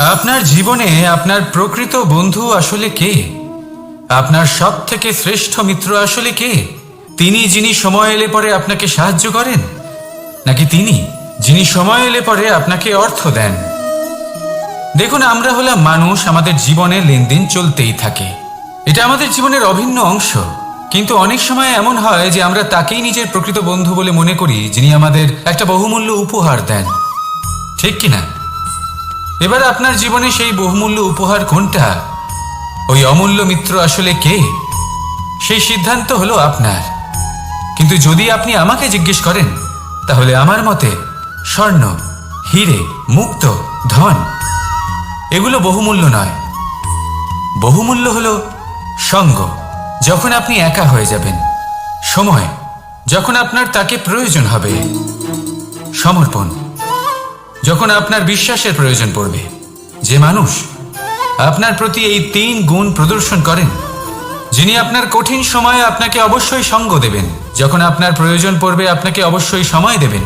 আপনার জীবনে আপনার প্রকৃত বন্ধু আসলে কে? আপনার সবথেকে শ্রেষ্ঠ মিত্র আসলে কে? তিনি যিনি সময় এলে পরে আপনাকে সাহায্য করেন, নাকি তিনি যিনি সময় এলে পরে আপনাকে অর্থ দেন? দেখুন, আমরা হলাম মানুষ, আমাদের জীবনে লেনদেন চলতেই থাকে। এটা আমাদের জীবনের অভিন্ন অংশ। কিন্তু অনেক সময় এমন হয় যে আমরা তাকেই নিজের প্রকৃত বন্ধু বলে মনে করি, যিনি আমাদের একটা বহুমূল্য উপহার দেন, ঠিক কিনা? এবার আপনার জীবনে সেই বহুমূল্য উপহার কোনটা, ওই অমূল্য মিত্র আসলে কে, সেই সিদ্ধান্ত হলো আপনার। কিন্তু যদি আপনি আমাকে জিজ্ঞেস করেন, তাহলে আমার মতে স্বর্ণ, হিরে, মুক্ত, ধন এগুলো বহুমূল্য নয়। বহুমূল্য হলো সঙ্গ, যখন আপনি একা হয়ে যাবেন; সময়, যখন আপনার তাকে প্রয়োজন হবে; সমর্পণ, যখন আপনার বিশ্বাসের প্রয়োজন পড়বে। যে মানুষ আপনার প্রতি এই 3 গুণ প্রদর্শন করেন, যিনি আপনার কঠিন সময়ে আপনাকে অবশ্যই সঙ্গ দেবেন, যখন আপনার প্রয়োজন পড়বে আপনাকে অবশ্যই সময় দেবেন,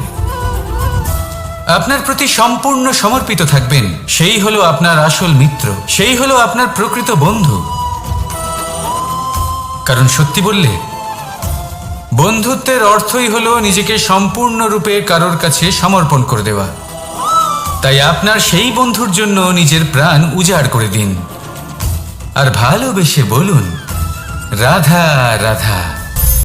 আপনার প্রতি সম্পূর্ণ সমর্পিত থাকবেন, সেই হলো আপনার আসল মিত্র, সেই হলো আপনার প্রকৃত বন্ধু। কারণ সত্যি বললে, বন্ধুত্বের অর্থই হলো নিজেকে সম্পূর্ণরূপে কারোর কাছে সমর্পণ করে দেওয়া। তাই আপনার সেই বন্ধুর জন্য নিজের প্রাণ উজাড় করে দিন, আর ভালোবেসে বলুন, রাধা রাধা।